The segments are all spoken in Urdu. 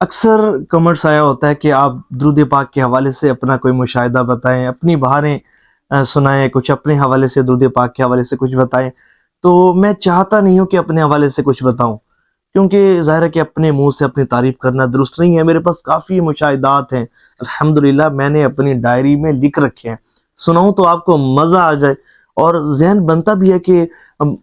اکثر کمنٹس آیا ہوتا ہے کہ آپ درود پاک کے حوالے سے اپنا کوئی مشاہدہ بتائیں، اپنی بہاریں سنائیں، کچھ اپنے حوالے سے درود پاک کے حوالے سے کچھ بتائیں۔ تو میں چاہتا نہیں ہوں کہ اپنے حوالے سے کچھ بتاؤں، کیونکہ ظاہر ہے کہ اپنے منہ سے اپنی تعریف کرنا درست نہیں ہے۔ میرے پاس کافی مشاہدات ہیں، الحمدللہ میں نے اپنی ڈائری میں لکھ رکھے ہیں، سناؤں تو آپ کو مزہ آ جائے، اور ذہن بنتا بھی ہے کہ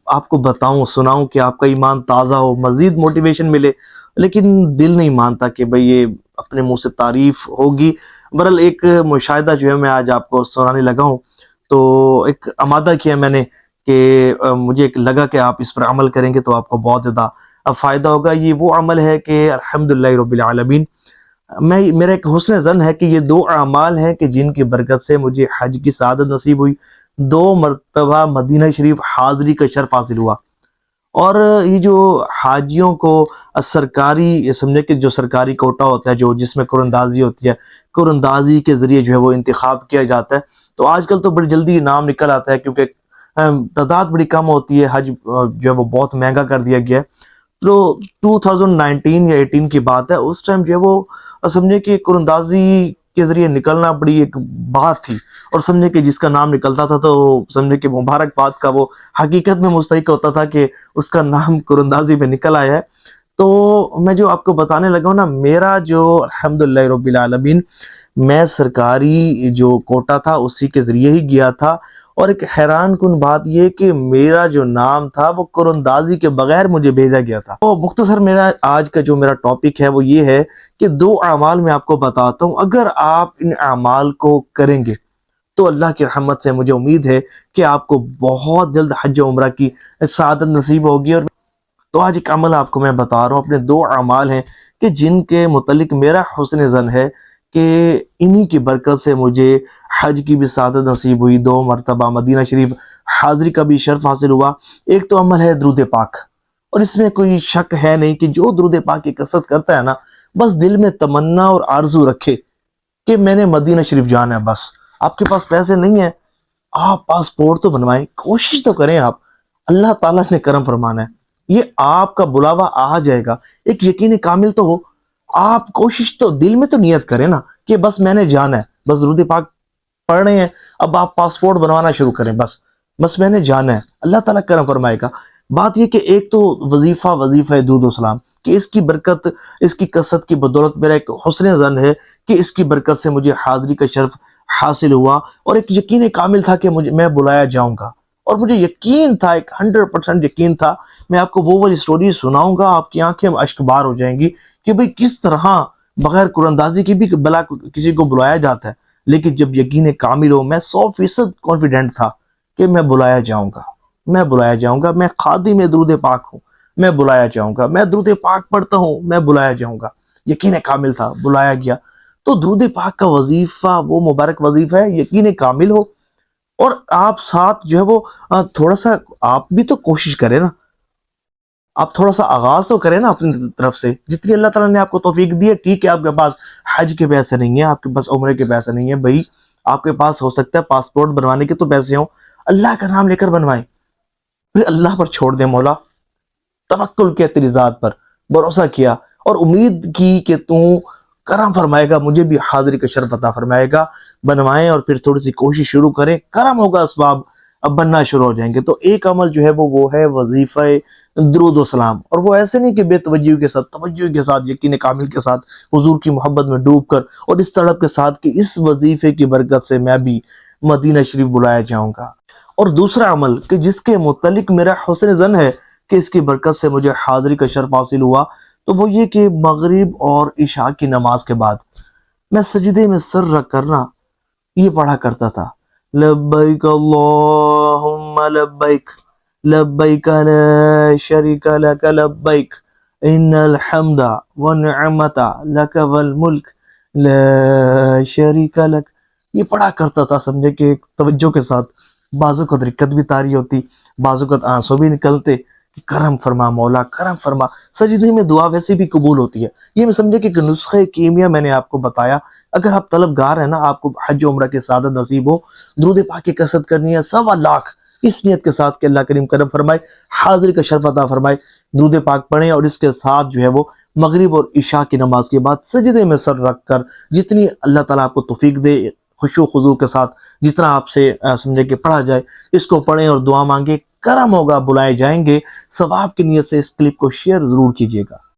آپ کو بتاؤں، سناؤں کہ آپ کا ایمان تازہ ہو، مزید موٹیویشن ملے، لیکن دل نہیں مانتا کہ بھئی یہ اپنے منہ سے تعریف ہوگی۔ برحال ایک مشاہدہ جو ہے میں آج آپ کو سنانے لگا ہوں، تو ایک امادہ کیا میں نے کہ مجھے ایک لگا کہ آپ اس پر عمل کریں گے تو آپ کو بہت زیادہ فائدہ ہوگا۔ یہ وہ عمل ہے کہ الحمدللہ رب العالمین، میرا ایک حسن ظن ہے کہ یہ دو اعمال ہیں کہ جن کی برکت سے مجھے حج کی سعادت نصیب ہوئی، 2 مرتبہ مدینہ شریف حاضری کا شرف حاصل ہوا۔ اور یہ جو حاجیوں کو سرکاری، سمجھے کہ جو سرکاری کوٹا ہوتا ہے، جو جس میں قرآن ہوتی ہے، قرآن کے ذریعے جو ہے وہ انتخاب کیا جاتا ہے، تو آج کل تو بڑی جلدی نام نکل آتا ہے، کیونکہ تعداد بڑی کم ہوتی ہے، حج جو ہے وہ بہت مہنگا کر دیا گیا ہے۔ تو 2019 یا 18 کی بات ہے، اس ٹائم جو ہے وہ سمجھے کہ قرآن کے ذریعے نکلنا بڑی ایک بات تھی، اور سمجھے کہ جس کا نام نکلتا تھا تو سمجھے کہ مبارک بات کا وہ حقیقت میں مستحق ہوتا تھا کہ اس کا نام قرآن میں نکل آیا ہے۔ تو میں جو آپ کو بتانے لگا ہوں نا، میرا جو الحمدللہ رب العالمین، میں سرکاری جو کوٹا تھا اسی کے ذریعے ہی گیا تھا، اور ایک حیران کن بات یہ کہ میرا جو نام تھا وہ قرآن کے بغیر مجھے بھیجا گیا تھا۔ تو مختصر میرا آج کا جو میرا ٹاپک ہے وہ یہ ہے کہ 2 اعمال میں آپ کو بتاتا ہوں، اگر آپ ان اعمال کو کریں گے تو اللہ کی رحمت سے مجھے امید ہے کہ آپ کو بہت جلد حج و عمرہ کی سعادت نصیب ہوگی۔ اور تو آج ایک عمل آپ کو میں بتا رہا ہوں، اپنے 2 اعمال ہیں کہ جن کے متعلق میرا حسن ظن ہے کہ انہی کی برکت سے مجھے حج کی بھی سعادت نصیب ہوئی، 2 مرتبہ مدینہ شریف حاضری کا بھی شرف حاصل ہوا۔ ایک تو عمل ہے درود پاک، اور اس میں کوئی شک ہے نہیں کہ جو درود پاک کی کثرت کرتا ہے نا، بس دل میں تمنا اور آرزو رکھے کہ میں نے مدینہ شریف جانا ہے۔ بس آپ کے پاس پیسے نہیں ہیں، آپ پاسپورٹ تو بنوائیں، کوشش تو کریں، آپ اللہ تعالیٰ نے کرم فرمانا ہے، یہ آپ کا بلاوا آ جائے گا۔ ایک یقین کامل تو ہو، آپ کوشش تو دل میں تو نیت کریں نا کہ بس میں نے جانا ہے، بس درود پاک پڑھ رہے ہیں، اب آپ پاسپورٹ بنوانا شروع کریں، بس میں نے جانا ہے، اللہ تعالیٰ کرم فرمائے گا۔ بات یہ کہ ایک تو وظیفہ درود و سلام، کہ اس کی برکت، اس کی کثرت کی بدولت میرا ایک حسن ظن ہے کہ اس کی برکت سے مجھے حاضری کا شرف حاصل ہوا، اور ایک یقین کامل تھا کہ میں بلایا جاؤں گا، اور مجھے یقین تھا، ایک 100% یقین تھا۔ میں آپ کو وہ والی سٹوری سناؤں گا، آپ کی آنکھیں اشک بار ہو جائیں گی کہ بھئی کس طرح بغیر قرآن کی بھی بلا کسی کو بلایا جاتا ہے، لیکن جب یقین کامل ہو، میں 100% کانفیڈنٹ تھا کہ میں بلایا جاؤں گا، میں خادم درود پاک ہوں، میں بلایا جاؤں گا، میں درود پاک پڑھتا ہوں، میں بلایا جاؤں گا۔ یقین کامل تھا، بلایا گیا۔ تو درود پاک کا وظیفہ وہ مبارک وظیفہ ہے، یقین کامل ہو، اور آپ ساتھ جو ہے وہ تھوڑا سا آپ بھی تو کوشش کریں نا، آپ تھوڑا سا آغاز تو کریں نا اپنی طرف سے، جتنی اللہ تعالیٰ نے آپ کو توفیق دی ہے۔ ٹھیک ہے، آپ کے پاس حج کے پیسے نہیں ہیں، آپ کے پاس عمرے کے پیسے نہیں ہیں، بھائی آپ کے پاس ہو سکتا ہے پاسپورٹ بنوانے کے تو پیسے ہوں، اللہ کا نام لے کر بنوائیں، پھر اللہ پر چھوڑ دیں۔ مولا، توکل کیا تیری ذات پر، بھروسہ کیا، اور امید کی کہ تو کرم فرمائے گا، مجھے بھی حاضری کا شرف عطا فرمائے گا۔ بنوائیں اور پھر تھوڑی سی کوشش شروع کریں، کرم ہوگا، اسباب اب بننا شروع ہو جائیں گے۔ تو ایک عمل جو ہے وہ ہے وظیفہ درود و سلام، اور وہ ایسے نہیں کہ بے توجہی کے ساتھ، توجہ کے ساتھ، یقین کامل کے ساتھ، حضور کی محبت میں ڈوب کر، اور اس طلب کے ساتھ کہ اس وظیفے کی برکت سے میں بھی مدینہ شریف بلایا جاؤں گا۔ اور دوسرا عمل کہ جس کے متعلق میرا حسن ظن ہے کہ اس کی برکت سے مجھے حاضری کا شرف حاصل ہوا، تو وہ یہ کہ مغرب اور عشاء کی نماز کے بعد میں سجدے میں سر رکھ کرنا یہ پڑھا کرتا تھا، لبیک اللہم لبیک، لبیک لا شریک لک لبیک، ان الحمد والنعمت لک والملک لا شریک لک۔ یہ پڑھا کرتا تھا، سمجھے کہ ایک توجہ کے ساتھ، بعض اوقات رکت بھی طاری ہوتی، بعض اوقات آنسو بھی نکلتے کہ کرم فرما مولا، کرم فرما۔ سجدے میں دعا ویسے بھی قبول ہوتی ہے، یہ میں سمجھے کہ ایک نسخہ کیمیا میں نے آپ کو بتایا۔ اگر آپ طلبگار ہیں نا، آپ کو حج و عمرہ کی سعادت نصیب ہو، درود پاک کی کثرت کرنی ہے، 1.25 لاکھ اس نیت کے ساتھ کہ اللہ کریم کرم فرمائے، حاضری کا شرف عطا فرمائے، درود پاک پڑھیں اور اس کے ساتھ جو ہے وہ مغرب اور عشاء کی نماز کے بعد سجدے میں سر رکھ کر جتنی اللہ تعالیٰ آپ کو توفیق دے خشوع و خضوع کے ساتھ جتنا آپ سے سمجھے کہ پڑھا جائے اس کو پڑھیں اور دعا مانگیں، کرم ہوگا، بلائے جائیں گے۔ ثواب کی نیت سے اس کلپ کو شیئر ضرور کیجیے گا۔